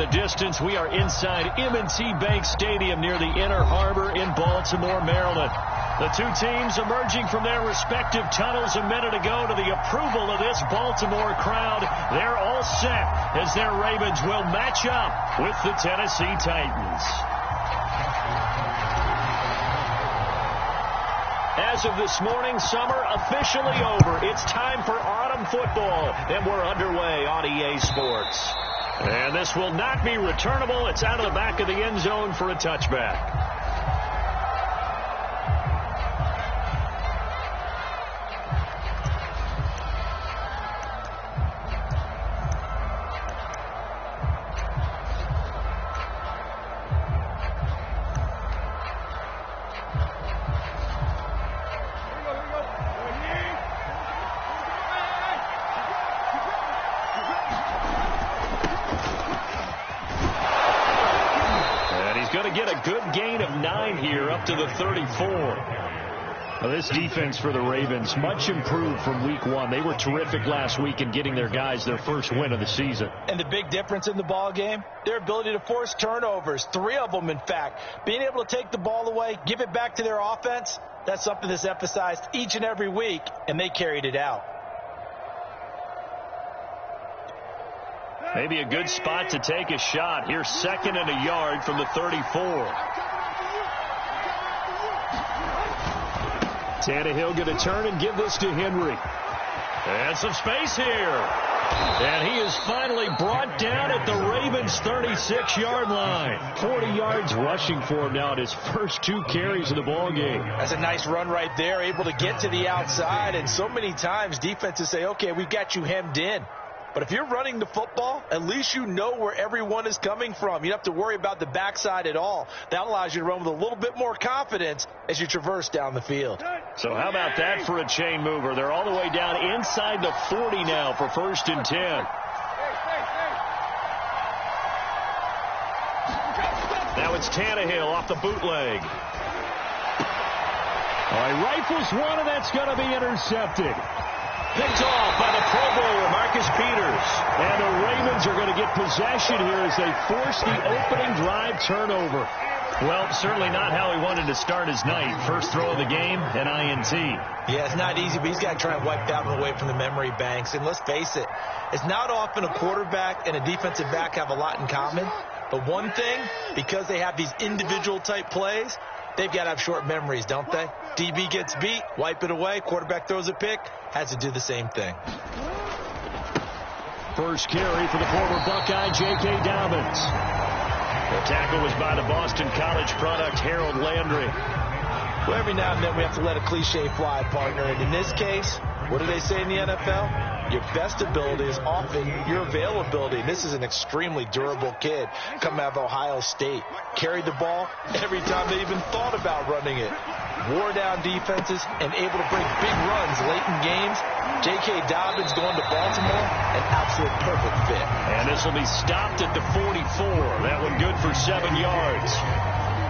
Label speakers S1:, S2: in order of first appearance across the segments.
S1: the distance, we are inside M&T Bank Stadium near the Inner Harbor in Baltimore, Maryland. The two teams emerging from their respective tunnels a minute ago to the approval of this Baltimore crowd. They're all set as their Ravens will match up with the Tennessee Titans. As of this morning, summer officially over. It's time for autumn football, and we're underway on EA Sports. And this will not be returnable. It's out of the back of the end zone for a touchback. Good gain of 9 here up to the 34. Well, this defense for the Ravens, much improved from week 1. They were terrific last week in getting their guys their first win of the season.
S2: And the big difference in the ball game, their ability to force turnovers, 3 of them in fact. Being able to take the ball away, give it back to their offense, that's something that's emphasized each and every week, and they carried it out.
S1: Maybe a good spot to take a shot. Here's 2nd and a yard from the 34. Tannehill going to turn and give this to Henry. And some space here. And he is finally brought down at the Ravens' 36-yard line. 40 yards rushing for him now at his first 2 carries of the ball game.
S2: That's a nice run right there, able to get to the outside. And so many times defenses say, okay, we've got you hemmed in. But if you're running the football, at least you know where everyone is coming from. You don't have to worry about the backside at all. That allows you to run with a little bit more confidence as you traverse down the field.
S1: So how about that for a chain mover? They're all the way down inside the 40 now for 1st and 10. Now it's Tannehill off the bootleg. All right, rifles one, and that's going to be intercepted. Picked off by the Pro Bowler, Marcus Peters. And the Ravens are going to get possession here as they force the opening drive turnover. Well, certainly not how he wanted to start his night. First throw of the game, an INT.
S2: Yeah, it's not easy, but he's got to try and wipe that one away from the memory banks. And let's face it, it's not often a quarterback and a defensive back have a lot in common. But one thing, because they have these individual type plays, they've got to have short memories, don't they? DB gets beat, wipe it away, quarterback throws a pick, has to do the same thing.
S1: First carry for the former Buckeye, J.K. Dobbins. The tackle was by the Boston College product, Harold Landry.
S2: Well, every now and then we have to let a cliche fly, partner. And in this case, what do they say in the NFL? Your best ability is often your availability. And this is an extremely durable kid coming out of Ohio State. Carried the ball every time they even thought about running it. Wore down defenses and able to break big runs late in games. J.K. Dobbins going to Baltimore, an absolute perfect fit.
S1: And this will be stopped at the 44. That one good for 7 yards.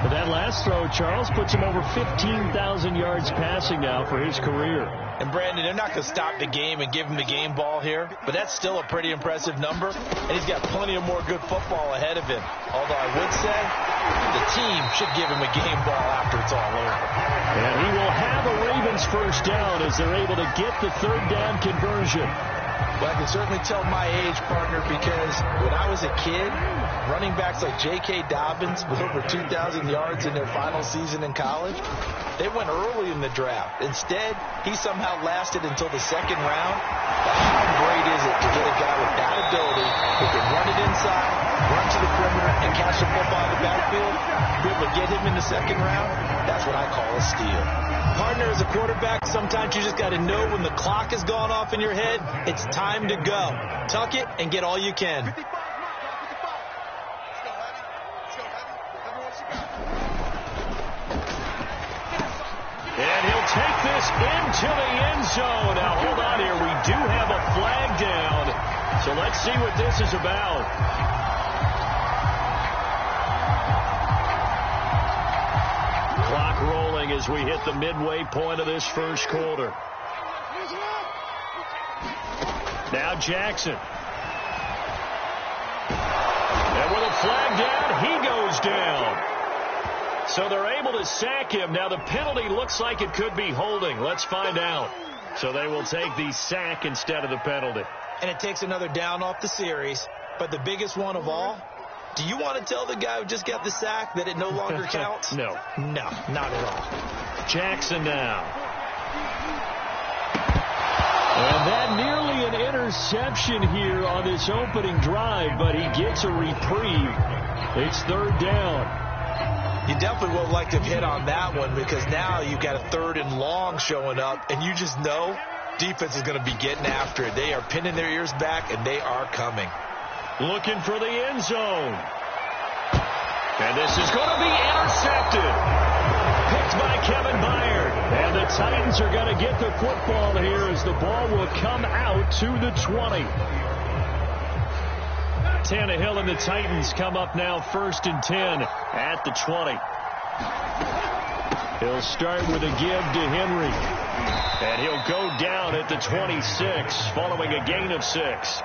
S1: But that last throw, Charles, puts him over 15,000 yards passing now for his career.
S2: And, Brandon, they're not going to stop the game and give him the game ball here, but that's still a pretty impressive number, and he's got plenty of more good football ahead of him. Although I would say the team should give him a game ball after it's all over.
S1: And he will have a Ravens first down as they're able to get the 3rd down conversion.
S2: Well, I can certainly tell my age, partner, because when I was a kid, running backs like J.K. Dobbins with over 2,000 yards in their final season in college, they went early in the draft. Instead, he somehow lasted until the 2nd round. But how great is it to get a guy with that ability who can run it inside, run to the perimeter, and catch the football in the backfield? Be able to get him in the 2nd round? That's what I call a steal. Partner, as a quarterback, sometimes you just got to know when the clock has gone off in your head, it's time to go. Tuck it and get all you can.
S1: And he'll take this into the end zone. Now, hold on here. We do have a flag down. So let's see what this is about. Clock rolling as we hit the midway point of this first quarter. Now Jackson. And with a him down. He goes down. So they're able to sack him. Now the penalty looks like it could be holding. Let's find out. So they will take the sack instead of the penalty.
S2: And it takes another down off the series. But the biggest one of all, do you want to tell the guy who just got the sack that it no longer counts?
S1: No.
S2: No, not at all.
S1: Jackson now. And that nearly an interception here on this opening drive, but he gets a reprieve. It's third down.
S2: You definitely would like to have hit on that one because now you've got a 3rd and long showing up, and you just know defense is going to be getting after it. They are pinning their ears back, and they are coming.
S1: Looking for the end zone. And this is going to be intercepted. Picked by Kevin Byard. And the Titans are going to get the football here as the ball will come out to the 20. Tannehill and the Titans come up now 1st and 10 at the 20. He'll start with a give to Henry. And he'll go down at the 26 following a gain of 6.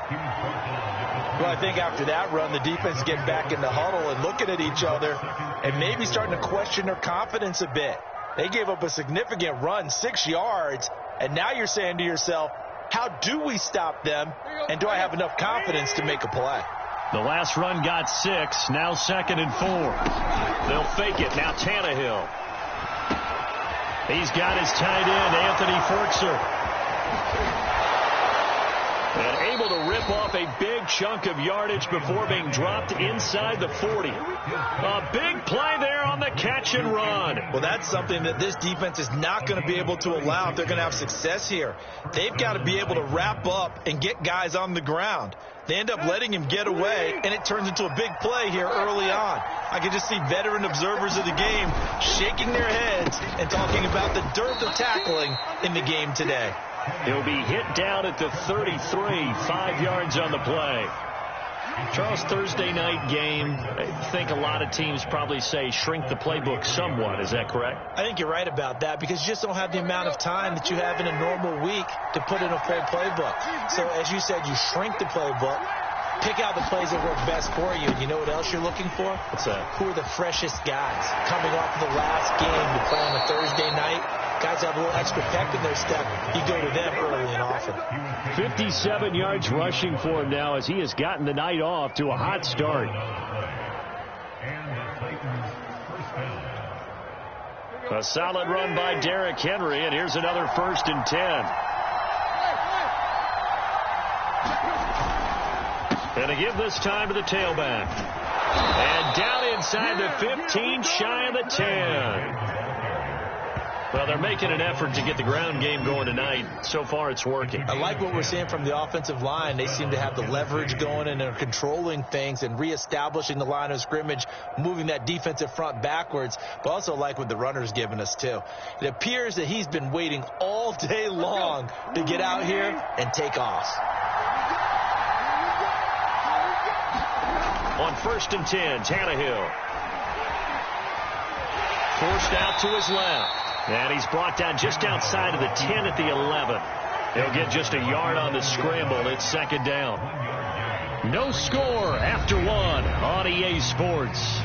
S2: Well, I think after that run, the defense get back in the huddle and looking at each other and maybe starting to question their confidence a bit. They gave up a significant run, 6 yards, and now you're saying to yourself, how do we stop them, and do I have enough confidence to make a play?
S1: The last run got 6, now 2nd and 4. They'll fake it, now Tannehill. He's got his tight end, Anthony Forkser. And able to rip off a big chunk of yardage before being dropped inside the 40. A big play there on the catch and run.
S2: Well, that's something that this defense is not going to be able to allow if they're going to have success here. They've got to be able to wrap up and get guys on the ground. They end up letting him get away, and it turns into a big play here early on. I can just see veteran observers of the game shaking their heads and talking about the dearth of tackling in the game today.
S1: He'll be hit down at the 33, 5 yards on the play. Charles, Thursday night game, I think a lot of teams probably say shrink the playbook somewhat. Is that correct?
S2: I think you're right about that because you just don't have the amount of time that you have in a normal week to put in a full playbook. So as you said, you shrink the playbook, pick out the plays that work best for you. And you know what else you're looking for?
S1: What's that?
S2: Who are the freshest guys coming off of the last game to play on a Thursday night? Guys have a little extra pep in their step. You go to them early and often.
S1: 57 yards rushing for him now as he has gotten the night off to a hot start. A solid run by Derrick Henry, and here's another 1st and 10. And a give this time to the tailback. And down inside the 15, shy of the 10. Well, they're making an effort to get the ground game going tonight. So far, it's working.
S2: I like what we're seeing from the offensive line. They seem to have the leverage going, and they're controlling things and reestablishing the line of scrimmage, moving that defensive front backwards. But also like what the runner's giving us, too. It appears that he's been waiting all day long to get out here and take off.
S1: On 1st and 10, Tannehill. Forced out to his left. And he's brought down just outside of the 10 at the 11. He'll get just a yard on the scramble. It's 2nd down. No score after 1 on EA Sports.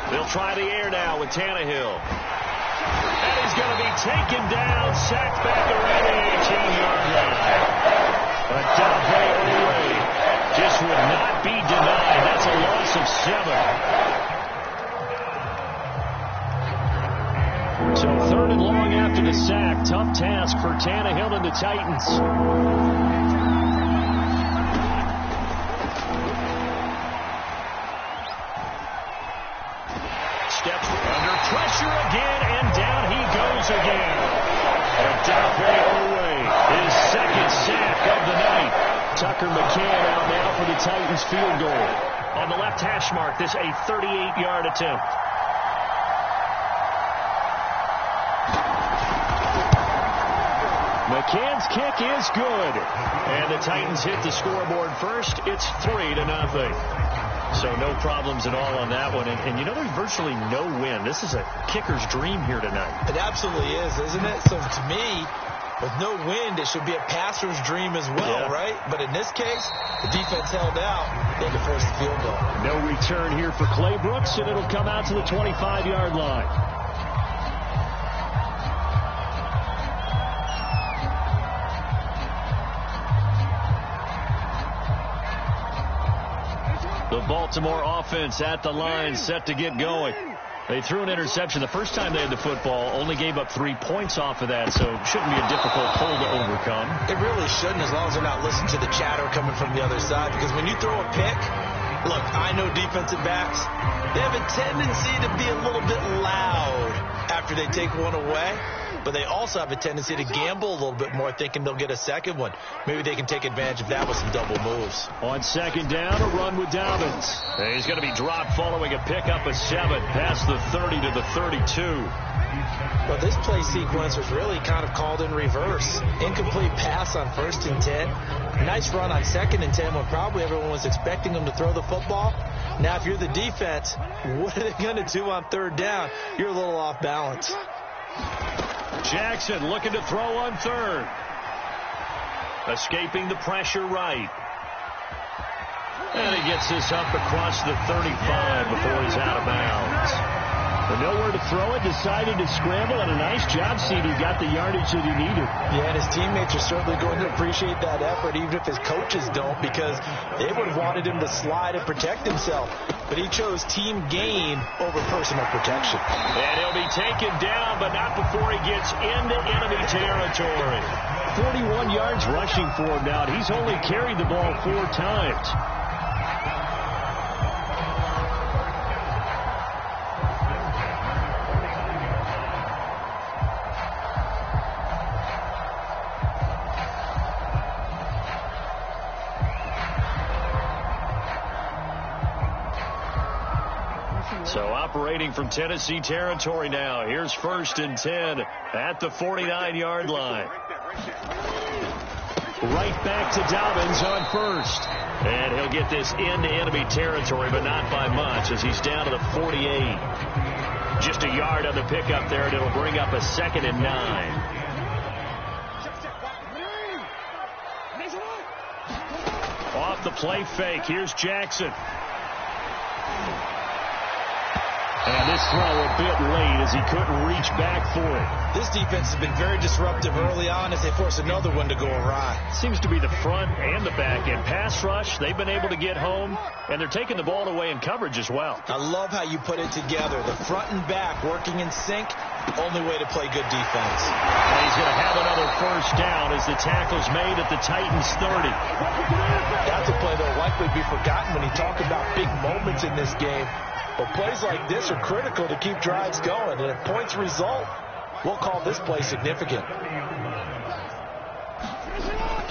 S1: They'll try the air now with Tannehill. And he's going to be taken down, sacked back around the 18-yard line. But Dave Owe just would not be denied. That's a loss of 7. So 3rd and long after the sack. Tough task for Tannehill and the Titans. Pressure again, and down he goes again. And Dave Owe, his 2nd sack of the night. Tucker McCann out now for the Titans field goal. On the left hash mark, this a 38-yard attempt. McCann's kick is good. And the Titans hit the scoreboard first. It's 3-0. So no problems at all on that one. And you know, there's virtually no wind. This is a kicker's dream here tonight.
S2: It absolutely is, isn't it? So to me, with no wind, it should be a passer's dream as well, right? But in this case, the defense held out. They can force the field goal.
S1: No return here for Clay Brooks, and it'll come out to the 25-yard line. The Baltimore offense at the line, set to get going. They threw an interception the first time they had the football, only gave up 3 points off of that, so it shouldn't be a difficult hole to overcome.
S2: It really shouldn't, as long as they're not listening to the chatter coming from the other side, because when you throw a pick, look, I know defensive backs, they have a tendency to be a little bit loud after they take one away, but they also have a tendency to gamble a little bit more, thinking they'll get a second one. Maybe they can take advantage of that with some double moves.
S1: On second down, a run with Dobbins. And he's going to be dropped following a pickup of 7 past the 30 to the 32.
S2: Well, this play sequence was really kind of called in reverse. Incomplete pass on 1st and 10. Nice run on 2nd and 10 when probably everyone was expecting them to throw the football. Now, if you're the defense, what are they going to do on 3rd down? You're a little off balance.
S1: Jackson looking to throw on 3rd. Escaping the pressure right. And he gets this up across the 35 before he's out of bounds. But nowhere to throw it, decided to scramble, and a nice job, CD. Got the yardage that he needed.
S2: Yeah, and his teammates are certainly going to appreciate that effort, even if his coaches don't, because they would have wanted him to slide and protect himself. But he chose team gain over personal protection.
S1: And he'll be taken down, but not before he gets into enemy territory. 41 yards rushing for him now, and he's only carried the ball 4 times. So operating from Tennessee territory now. Here's 1st and 10 at the 49-yard line. Right back to Dobbins on 1st. And he'll get this into enemy territory, but not by much, as he's down to the 48. Just a yard on the pickup there, and it'll bring up a 2nd and 9. Off the play fake, here's Jackson. And this throw a bit late as he couldn't reach back for it.
S2: This defense has been very disruptive early on as they force another one to go awry.
S1: Seems to be the front and the back end. Pass rush, they've been able to get home, and they're taking the ball away in coverage as well.
S2: I love how you put it together. The front and back working in sync, only way to play good defense.
S1: And he's going to have another 1st down as the tackle's made at the Titans 30.
S2: That's a play that will likely be forgotten when you talk about big moments in this game. But plays like this are critical to keep drives going. And if points result, we'll call this play significant.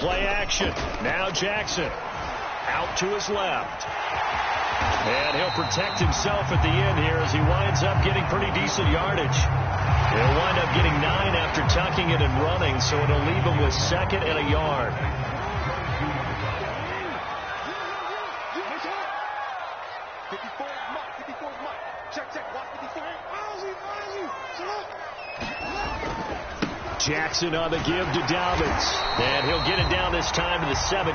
S1: Play action. Now Jackson. Out to his left. And he'll protect himself at the end here as he winds up getting pretty decent yardage. He'll wind up getting 9 after tucking it and running, so it'll leave him with 2nd and a yard. Jackson on the give to Dobbins. And he'll get it down this time to the 17.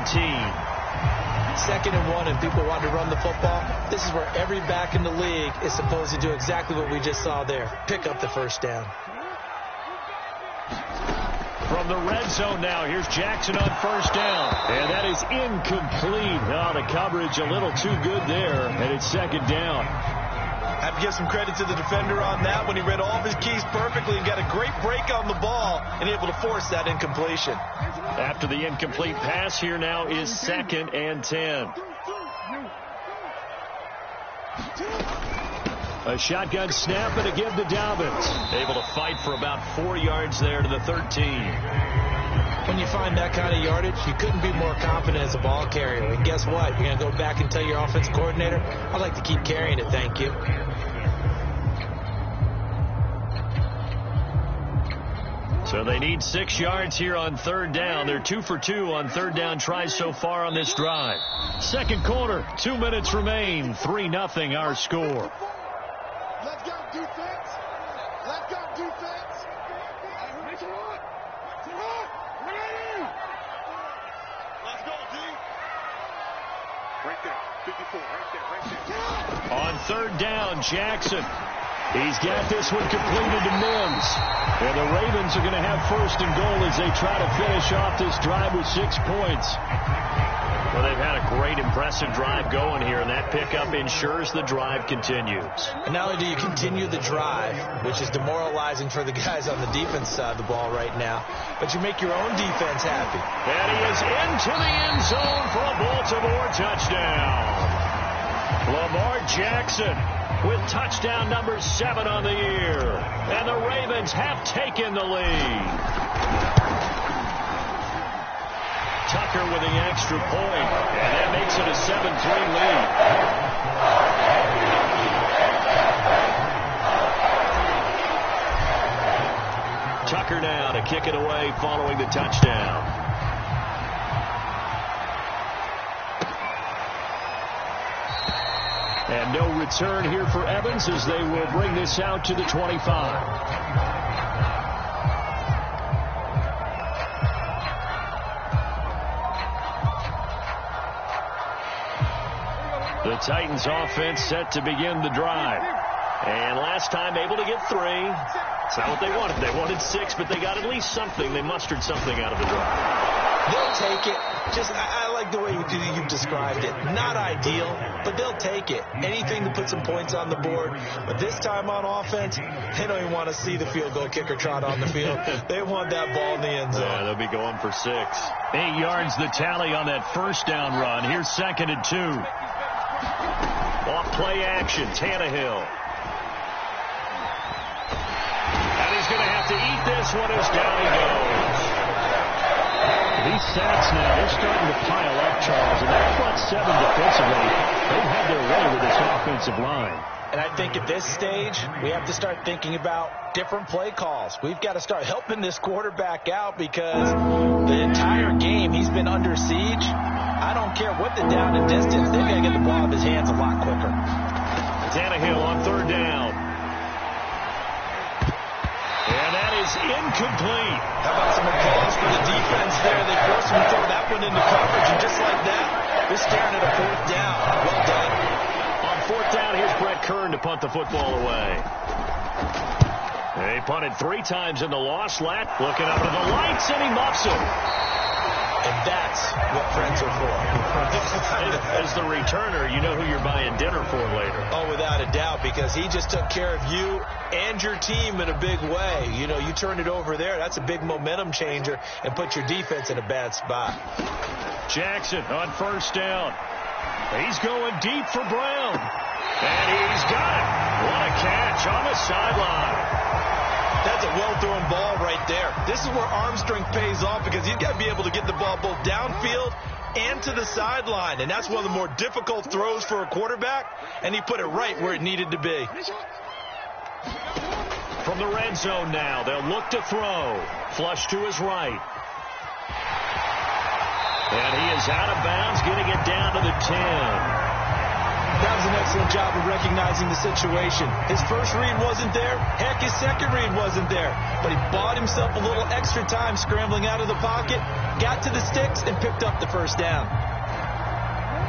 S2: 2nd and 1, and people want to run the football. This is where every back in the league is supposed to do exactly what we just saw there. Pick up the 1st down.
S1: From the red zone now, here's Jackson on 1st down. And that is incomplete. Oh, the coverage a little too good there, and it's 2nd down.
S2: I have to give some credit to the defender on that when he read all of his keys perfectly and got a great break on the ball and able to force that incompletion.
S1: After the incomplete pass, here now is 2nd and 10. A shotgun snap and a give to Dobbins. Able to fight for about 4 yards there to the 13.
S2: When you find that kind of yardage, you couldn't be more confident as a ball carrier. And guess what? You're going to go back and tell your offensive coordinator, I'd like to keep carrying it, thank you.
S1: So they need 6 yards here on third down. They're 2 for 2 on third down tries so far on this drive. Second quarter, 2 minutes remain. 3-0 our score.
S3: Let's go defense. Let's go defense. Let's go D.
S4: Right there, 54, right there.
S1: On third down, Jackson. He's got this one completed to Mims. And the Ravens are going to have first and goal as they try to finish off this drive with 6 points. Well, they've had a great, impressive drive going here, and that pickup ensures the drive continues.
S2: And not only do you continue the drive, which is demoralizing for the guys on the defense side of the ball right now, but you make your own defense happy.
S1: And he is into the end zone for a Baltimore touchdown. Lamar Jackson with touchdown number 7 on the year. And the Ravens have taken the lead. Tucker with the extra point, and that makes it a 7-3 lead. Tucker now to kick it away following the touchdown. And no return here for Evans as they will bring this out to the 25. The Titans offense set to begin the drive. And last time able to get 3. It's not what they wanted. They wanted 6, but they got at least something. They mustered something out of the drive.
S2: They'll take it. I like the way you've described it. Not ideal, but they'll take it. Anything to put some points on the board. But this time on offense, they don't even want to see the field goal kicker trot on the field. They want that ball in the end zone.
S1: Yeah, they'll be going for 6. 8 yards the tally on that first down run. Here's 2nd and 2. Off play action, Tannehill. And he's going to have to eat this one as down he goes. These sacks now, they're starting to pile up, Charles, and that front 7 defensively, they've had their way with this offensive line.
S2: And I think at this stage, we have to start thinking about different play calls. We've got to start helping this quarterback out because the entire game he's been under siege. I don't care what the down and distance, they've got to get the ball out of his hands a lot quicker.
S1: Tannehill on third down. And that is incomplete.
S2: How about some applause for the defense there? They forced him to throw that one into coverage, and just like that, they're staring at a 4th down. Well done.
S1: On 4th down, here's Brett Kern to punt the football away. They punted 3 times in the loss. Lat looking up at the lights, and he muffs it.
S2: And that's what friends are for.
S1: As the returner, you know who you're buying dinner for later.
S2: Oh, without a doubt, because he just took care of you and your team in a big way. You know, you turn it over there, that's a big momentum changer and put your defense in a bad spot.
S1: Jackson on first down. He's going deep for Brown. And he's got it. What a catch on the sideline.
S2: That's a well-thrown ball right there. This is where arm strength pays off because you've got to be able to get the ball both downfield and to the sideline. And that's one of the more difficult throws for a quarterback. And he put it right where it needed to be.
S1: From the red zone now, they'll look to throw. Flush to his right. And he is out of bounds, getting it down to the 10.
S2: That was an excellent job of recognizing the situation. His first read wasn't there. Heck, his second read wasn't there. But he bought himself a little extra time scrambling out of the pocket, got to the sticks, and picked up the first down.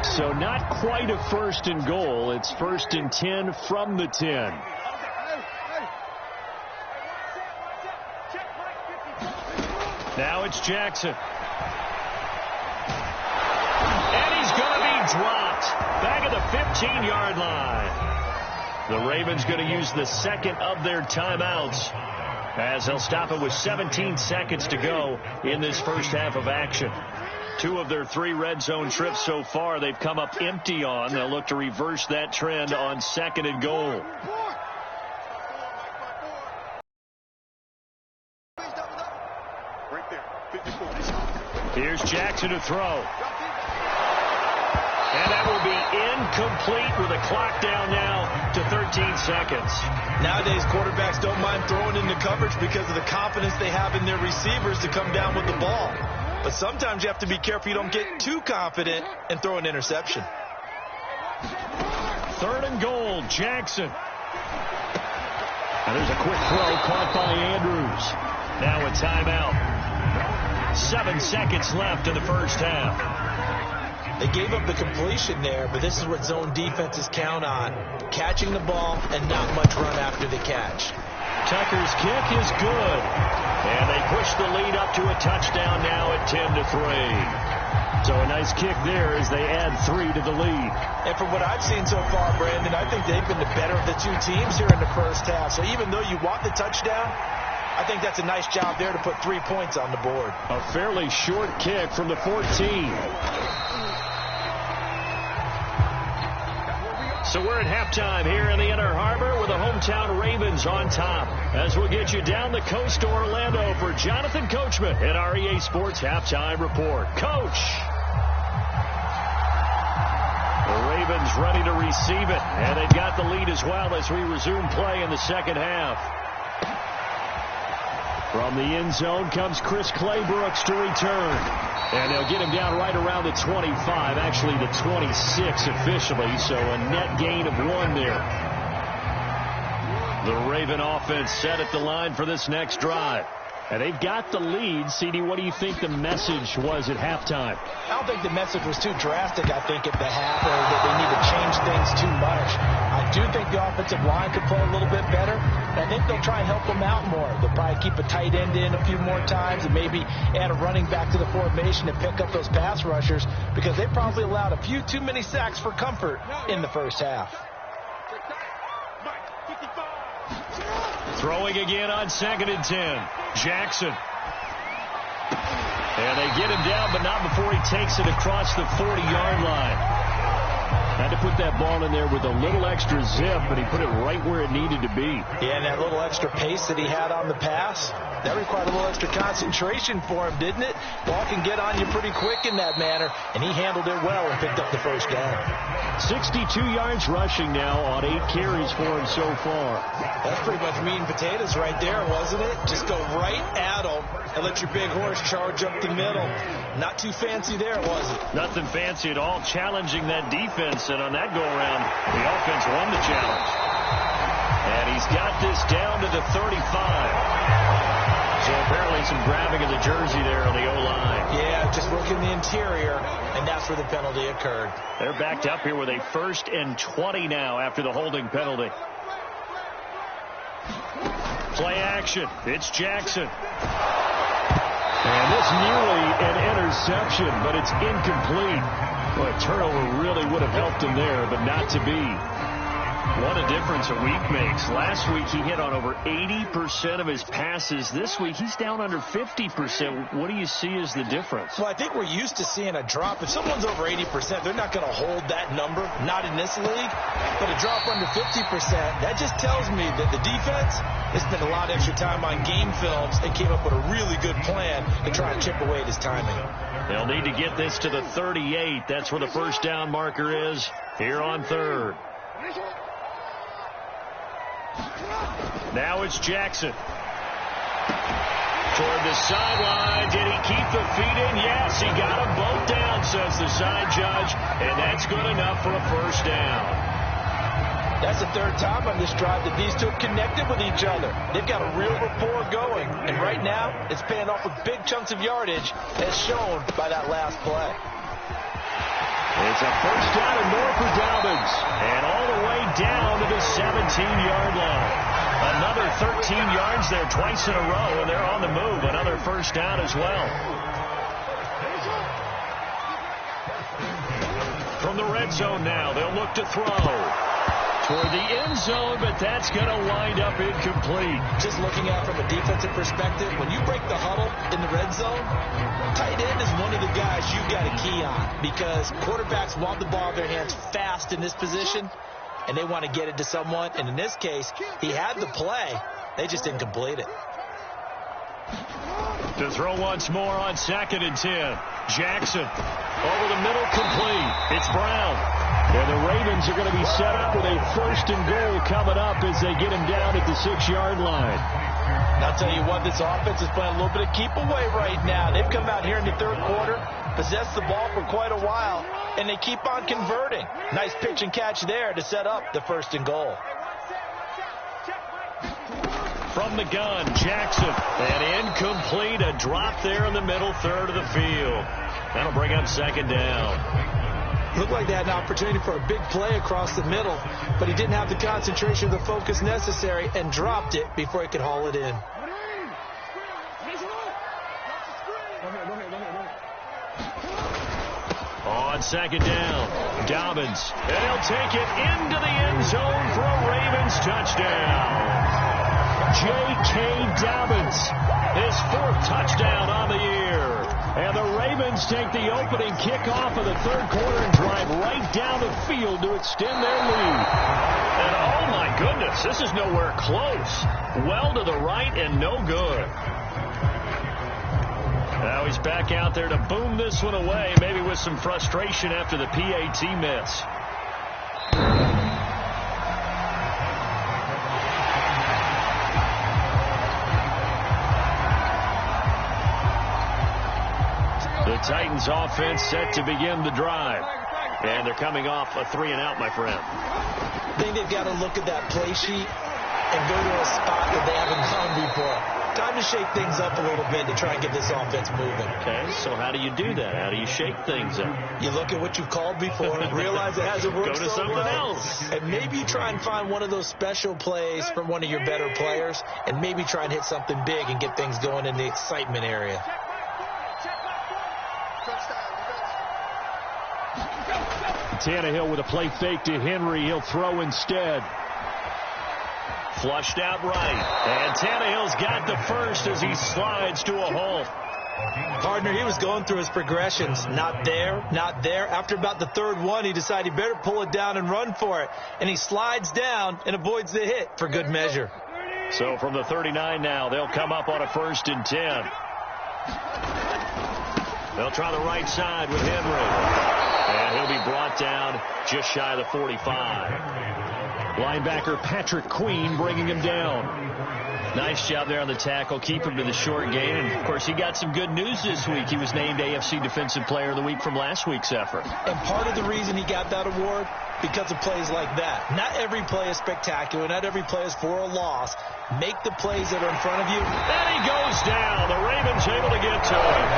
S1: So not quite a 1st and goal. It's 1st and 10 from the 10. Now it's Jackson. And he's going to be dropped. Back at the 15-yard line. The Ravens going to use the 2nd of their timeouts as they'll stop it with 17 seconds to go in this first half of action. 2 of their 3 red zone trips so far they've come up empty on. They'll look to reverse that trend on 2nd and goal.
S4: Right there, 54.
S1: Here's Jackson to throw. And that will be incomplete with a clock down now to 13 seconds.
S2: Nowadays, quarterbacks don't mind throwing into coverage because of the confidence they have in their receivers to come down with the ball. But sometimes you have to be careful you don't get too confident and throw an interception.
S1: 3rd and goal, Jackson. And there's a quick throw caught by Andrews. Now a timeout. 7 seconds left in the first half.
S2: They gave up the completion there, but this is what zone defenses count on. Catching the ball and not much run after the catch.
S1: Tucker's kick is good. And they push the lead up to a touchdown now at 10-3. So a nice kick there as they add 3 to the lead.
S2: And from what I've seen so far, Brandon, I think they've been the better of the two teams here in the first half. So even though you want the touchdown, I think that's a nice job there to put 3 points on the board.
S1: A fairly short kick from the 14. So we're at halftime here in the Inner Harbor with the hometown Ravens on top. As we'll get you down the coast to Orlando for Jonathan Coachman at our EA Sports Halftime Report. Coach! The Ravens ready to receive it, and they've got the lead as well as we resume play in the second half. From the end zone comes Chris Claybrooks to return. And they'll get him down right around the 25, actually the 26 officially, so a net gain of 1 there. The Raven offense set at the line for this next drive. And they've got the lead. CD, what do you think the message was at halftime?
S2: I don't think the message was too drastic, I think, at the half, or that they need to change things too much. I do think the offensive line could play a little bit better, and I think they'll try and help them out more. They'll probably keep a tight end in a few more times and maybe add a running back to the formation and pick up those pass rushers because they probably allowed a few too many sacks for comfort in the first half.
S1: Throwing again on 2nd and 10. Jackson. And they get him down, but not before he takes it across the 40-yard line. Had to put that ball in there with a little extra zip, but he put it right where it needed to be.
S2: Yeah, and that little extra pace that he had on the pass, that required a little extra concentration for him, didn't it? Ball can get on you pretty quick in that manner, and he handled it well and picked up the first down.
S1: 62 yards rushing now on 8 carries for him so far.
S2: That's pretty much meat and potatoes right there, wasn't it? Just go right at him and let your big horse charge up the middle. Not too fancy there, was it?
S1: Nothing fancy at all, challenging that defense, and on that go-around, the offense won the challenge. And he's got this down to the 35. So apparently some grabbing of the jersey there on the O-line.
S2: Yeah, just working the interior, and that's where the penalty occurred.
S1: They're backed up here with a 1st and 20 now after the holding penalty. Play action. It's Jackson. And this nearly an interception, but it's incomplete. Well, a turnover really would have helped him there, but not to be. What a difference a week makes. Last week he hit on over 80% of his passes. This week he's down under 50%. What do you see as the difference?
S2: Well, I think we're used to seeing a drop. If someone's over 80%, they're not going to hold that number, not in this league. But a drop under 50%, that just tells me that the defense has spent a lot of extra time on game films and came up with a really good plan to try and chip away at his timing.
S1: They'll need to get this to the 38. That's where the first down marker is here on 3rd. Now it's Jackson. Toward the sideline. Did he keep the feet in? Yes, he got them both down, says the side judge. And that's good enough for a first down.
S2: That's the 3rd time on this drive that these two have connected with each other. They've got a real rapport going. And right now, it's paying off with big chunks of yardage, as shown by that last play.
S1: It's a first down and more for Dobbins. And all the way down to the 17-yard line. Another 13 yards there twice in a row, and they're on the move. Another first down as well. From the red zone now, they'll look to throw. Toward the end zone, but that's going to wind up incomplete.
S2: Just looking at it from a defensive perspective, when you break the huddle in the red zone, tight end is one of the guys you've got to key on because quarterbacks want the ball in their hands fast in this position, and they want to get it to someone. And in this case, he had the play. They just didn't complete it.
S1: To throw once more on 2nd and 10. Jackson over the middle, complete. It's Brown. And the Ravens are going to be set up with a 1st and goal coming up as they get him down at the 6-yard line.
S2: And I'll tell you what, this offense is playing a little bit of keep away right now. They've come out here in the 3rd quarter, possessed the ball for quite a while, and they keep on converting. Nice pitch and catch there to set up the 1st and goal.
S1: From the gun, Jackson. And incomplete. A drop there in the middle 3rd of the field. That'll bring up 2nd down.
S2: Looked like they had an opportunity for a big play across the middle, but he didn't have the concentration or the focus necessary and dropped it before he could haul it in.
S1: On 2nd down, Dobbins. And he'll take it into the end zone for a Ravens touchdown. J.K. Dobbins, his 4th touchdown on the year. And the Ravens take the opening kickoff of the 3rd quarter and drive right down the field to extend their lead. And oh my goodness, this is nowhere close. Well to the right and no good. Now he's back out there to boom this one away, maybe with some frustration after the PAT miss. The Titans offense set to begin the drive. And they're coming off a 3-and-out, my friend.
S2: I think they've got to look at that play sheet and go to a spot that they haven't gone before. Time to shake things up a little bit to try and get this offense moving.
S1: Okay, so how do you do that? How do you shake things up?
S2: You look at what you've called before, realize it hasn't worked
S1: so well. Go to something else.
S2: And maybe you try and find one of those special plays from one of your better players, and maybe try and hit something big and get things going in the excitement area.
S1: Tannehill with a play fake to Henry. He'll throw instead. Flushed out right. And Tannehill's got the first as he slides to a hole.
S2: Partner, he was going through his progressions. Not there, not there. After about the 3rd one, he decided he better pull it down and run for it. And he slides down and avoids the hit for good measure.
S1: So from the 39 now, they'll come up on a 1st and 10. They'll try the right side with Henry. And he'll be brought down just shy of the 45. Linebacker Patrick Queen bringing him down. Nice job there on the tackle. Keep him to the short gain. And, of course, he got some good news this week. He was named AFC Defensive Player of the Week from last week's effort.
S2: And part of the reason he got that award, because of plays like that. Not every play is spectacular. Not every play is for a loss. Make the plays that are in front of you.
S1: And he goes down. The Ravens able to get to him.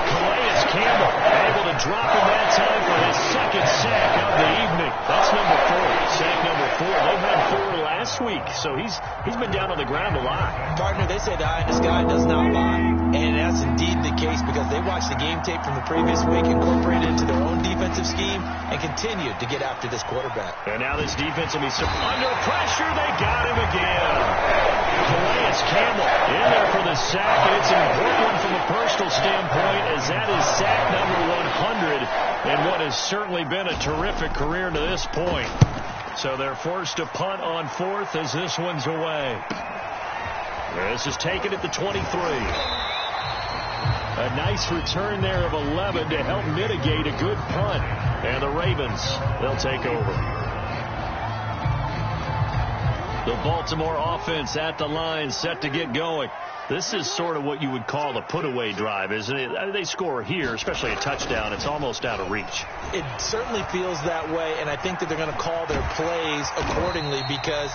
S1: Calais Campbell able to drop him that time for his 2nd sack of the evening. That's number 4. Sack number 4. They had 4 last week, so he's been down on the ground a lot.
S2: Partner, they say the eye in the sky does not lie. And that's indeed the case because they watched the game tape from the previous week, incorporated into their own defensive scheme, and continued to get after this quarterback.
S1: And now this defense will be under pressure. They got him again. Calais Campbell in there for the sack, and it's an important one from a personal standpoint as that is sack number 100 in what has certainly been a terrific career to this point. So they're forced to punt on 4th as this one's away. This is taken at the 23. A nice return there of 11 to help mitigate a good punt. And the Ravens, they'll take over. The Baltimore offense at the line, set to get going. This is sort of what you would call a put-away drive, isn't it? I mean, they score here, especially a touchdown. It's almost out of reach.
S2: It certainly feels that way, and I think that they're going to call their plays accordingly because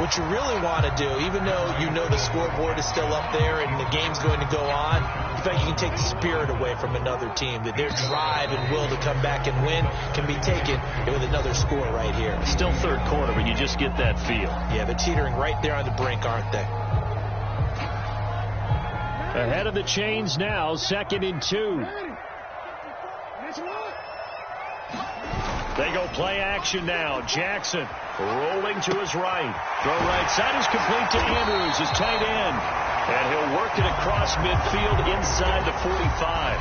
S2: what you really want to do, even though you know the scoreboard is still up there and the game's going to go on, in fact, you can take the spirit away from another team, that their drive and will to come back and win can be taken with another score right here.
S1: Still 3rd quarter, but you just get that feel.
S2: Yeah, they're teetering right there on the brink, aren't they?
S1: Ahead of the chains now, 2nd and 2. They go play action now. Jackson rolling to his right. Throw right side is complete to Andrews, his tight end. And he'll work it across midfield inside the 45.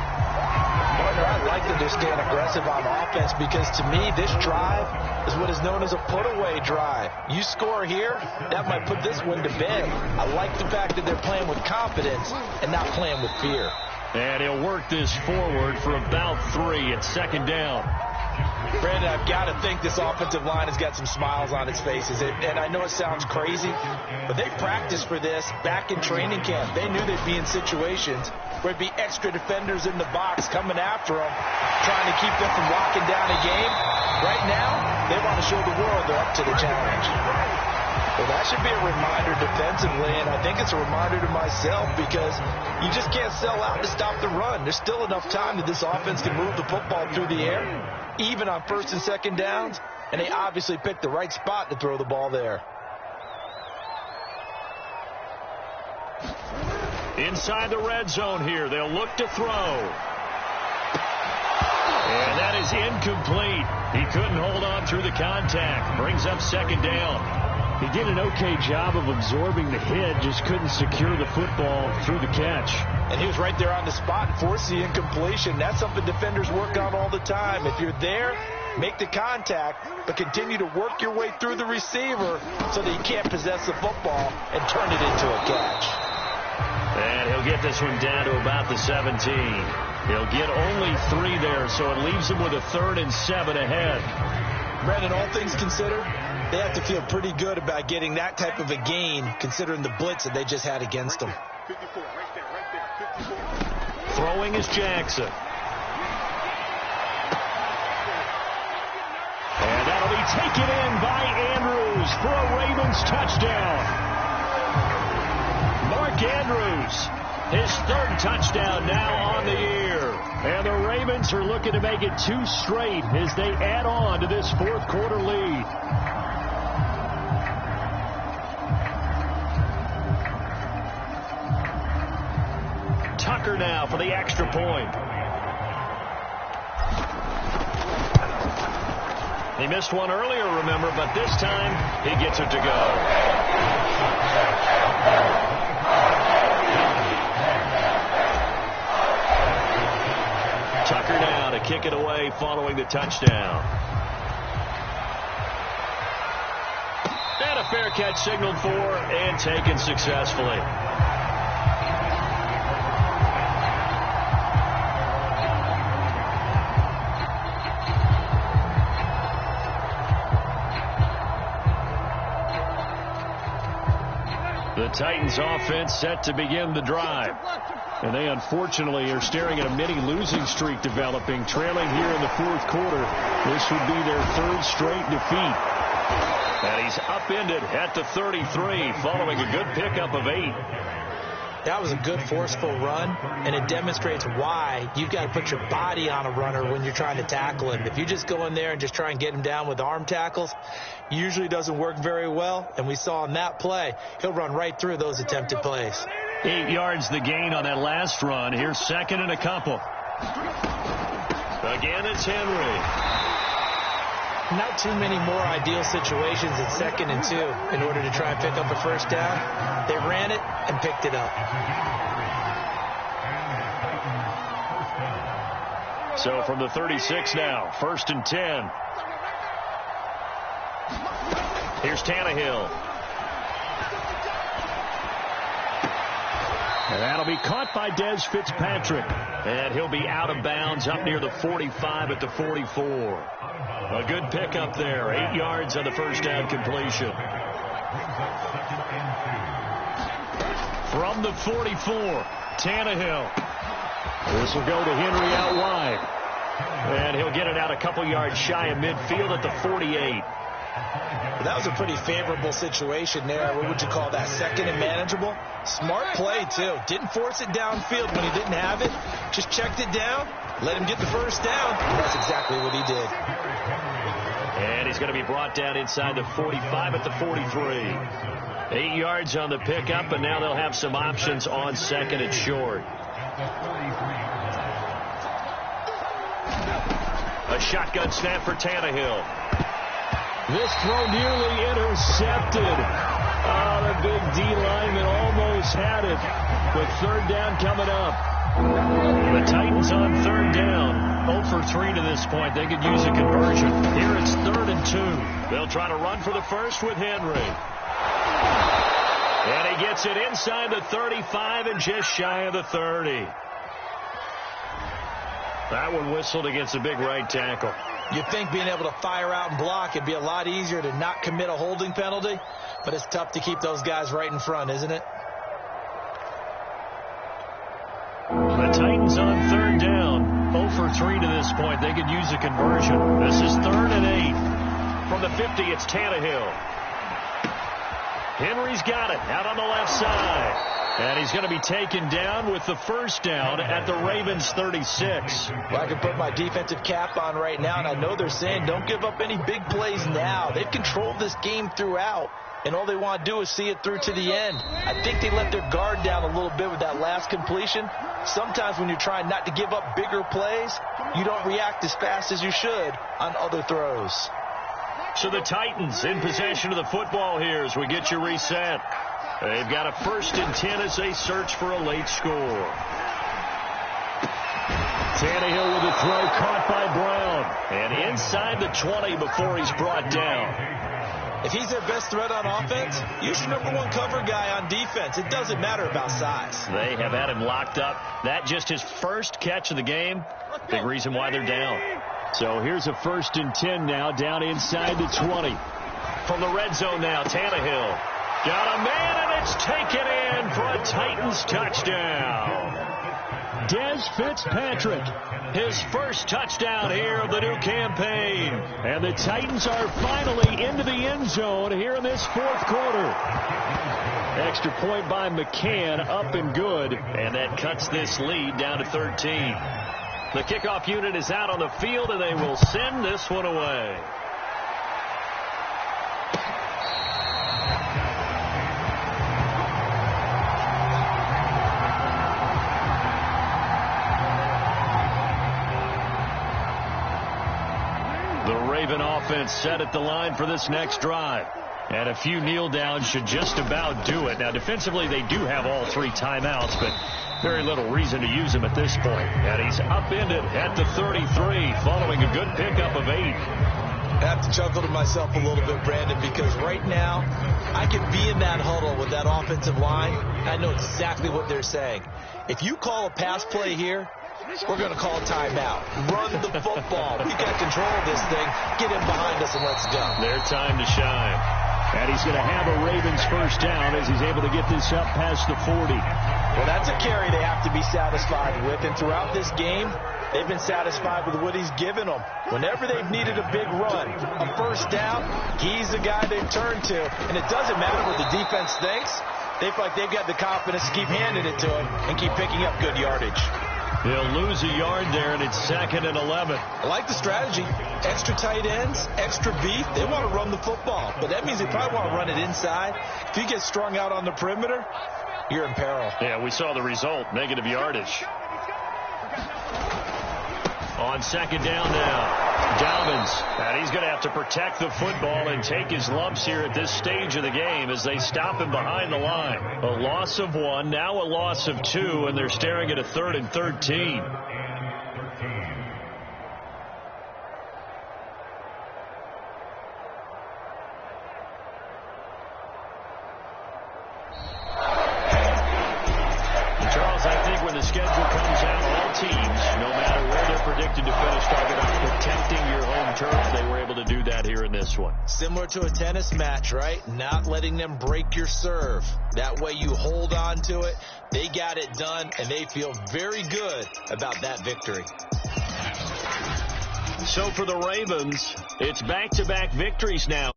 S2: Partner, I like that they're staying aggressive on offense because to me this drive is what is known as a put-away drive. You score here, that might put this one to bed. I like the fact that they're playing with confidence and not playing with fear.
S1: And he'll work this forward for about 3 at 2nd down.
S2: Brandon, I've got to think this offensive line has got some smiles on its faces. And I know it sounds crazy, but they practiced for this back in training camp. They knew they'd be in situations where there'd be extra defenders in the box coming after them, trying to keep them from locking down a game. Right now, they want to show the world they're up to the challenge. Well, that should be a reminder defensively, and I think it's a reminder to myself because you just can't sell out to stop the run. There's still enough time that this offense can move the football through the air, even on first and second downs, and they obviously picked the right spot to throw the ball there.
S1: Inside the red zone here, they'll look to throw. And that is incomplete. He couldn't hold on through the contact. Brings up second down.
S5: He did an okay job of absorbing the hit, just couldn't secure the football through the catch.
S2: And he was right there on the spot and forced the incompletion. That's something defenders work on all the time. If you're there, make the contact, but continue to work your way through the receiver so that you can't possess the football and turn it into a catch.
S1: And he'll get this one down to about the 17. He'll get only 3 there, so it leaves him with a 3rd and 7 ahead.
S2: Brandon, all things considered, they have to feel pretty good about getting that type of a gain, considering the blitz that they just had against them.
S4: 54, right there, 54.
S1: Throwing is Jackson. And that'll be taken in by Andrews for a Ravens touchdown. Mark Andrews, his 3rd touchdown now on the year. And the Ravens are looking to make it 2 straight as they add on to this 4th quarter lead. Tucker now for the extra point. He missed one earlier, remember, but this time he gets it to go. Tucker now to kick it away following the touchdown. And a fair catch signaled for and taken successfully. The Titans offense set to begin the drive. And they unfortunately are staring at a mini losing streak developing, trailing here in the 4th quarter. This would be their 3rd straight defeat. And he's upended at the 33 following a good pickup of 8.
S2: That was a good forceful run, and it demonstrates why you've got to put your body on a runner when you're trying to tackle him. If you just go in there and just try and get him down with arm tackles, usually doesn't work very well, and we saw in that play, he'll run right through those attempted plays.
S1: 8 yards the gain on that last run. Here's 2nd and a couple. Again, it's Henry.
S2: Not too many more ideal situations at 2nd and 2 in order to try and pick up a first down. They ran it and picked it up.
S1: So from the 36 now, 1st and 10. Here's Tannehill. And that'll be caught by Des Fitzpatrick. And he'll be out of bounds up near the 45 at the 44. A good pickup there. 8 yards on the first down completion. From the 44, Tannehill. This will go to Henry out wide. And he'll get it out a couple yards shy of midfield at the 48.
S2: That was a pretty favorable situation there. What would you call that? 2nd and manageable? Smart play, too. Didn't force it downfield when he didn't have it. Just checked it down, let him get the first down. And that's exactly what he did.
S1: And he's going to be brought down inside the 45 at the 43. 8 yards on the pickup, and now they'll have some options on 2nd and short. A shotgun snap for Tannehill. This throw nearly intercepted. Oh, the big D lineman almost had it. With 3rd down coming up. The Titans on 3rd down. 0 for 3 to this point. They could use a conversion. Here it's 3rd and 2. They'll try to run for the first with Henry. And he gets it inside the 35 and just shy of the 30. That one whistled against a big right tackle.
S2: You'd think being able to fire out and block it'd be a lot easier to not commit a holding penalty, but it's tough to keep those guys right in front, isn't it?
S1: The Titans on 3rd down. 0 for 3 to this point. They could use a conversion. This is 3rd and 8. From the 50, it's Tannehill. Henry's got it out on the left side. And he's going to be taken down with the first down at the Ravens' 36.
S2: Well, I can put my defensive cap on right now, and I know they're saying don't give up any big plays now. They've controlled this game throughout, and all they want to do is see it through to the end. I think they let their guard down a little bit with that last completion. Sometimes when you're trying not to give up bigger plays, you don't react as fast as you should on other throws.
S1: So the Titans in possession of the football here as we get you reset. They've got a 1st and 10 as they search for a late score. Tannehill with a throw caught by Brown. And inside the 20 before he's brought down.
S2: If he's their best threat on offense, use your #1 cover guy on defense. It doesn't matter about size.
S1: They have had him locked up. That just his first catch of the game. Big reason why they're down.
S5: So here's a 1st and 10 now down inside the 20.
S1: From the red zone now, Tannehill. Got a man, and it's taken in for a Titans touchdown.
S5: Des Fitzpatrick.
S1: His first touchdown here of the new campaign.
S5: And the Titans are finally into the end zone here in this 4th quarter. Extra point by McCann, up and good.
S1: And that cuts this lead down to 13. The kickoff unit is out on the field, and they will send this one away. Raven offense set at the line for this next drive. And a few kneel downs should just about do it. Now, defensively, they do have all 3 timeouts, but very little reason to use them at this point. And he's upended at the 33 following a good pickup of 8.
S2: I have to chuckle to myself a little bit, Brandon, because right now I can be in that huddle with that offensive line. I know exactly what they're saying. If you call a pass play here, we're going to call timeout. Run the football. We got control of this thing. Get him behind us and let's go.
S1: Their time to shine.
S5: And he's going to have a Ravens first down as he's able to get this up past the 40.
S2: Well, that's a carry they have to be satisfied with. And throughout this game, they've been satisfied with what he's given them. Whenever they've needed a big run, a first down, he's the guy they've turned to. And it doesn't matter what the defense thinks. They feel like they've got the confidence to keep handing it to him and keep picking up good yardage.
S1: They'll lose a yard there, and it's 2nd and 11.
S2: I like the strategy. Extra tight ends, extra beef. They want to run the football, but that means they probably want to run it inside. If you get strung out on the perimeter, you're in peril.
S1: Yeah, we saw the result, negative yardage. On 2nd down now, Dobbins. And he's going to have to protect the football and take his lumps here at this stage of the game as they stop him behind the line. A loss of 1, now a loss of 2, and they're staring at a 3rd and 13. Charles, I think when the schedule comes out, all teams, no matter where they're predicted to finish, talk about protecting your home turf. They were able to do that here in this one.
S2: Similar to a tennis match, right? Not letting them break your serve. That way you hold on to it. They got it done, and they feel very good about that victory.
S1: So for the Ravens, it's back-to-back victories now.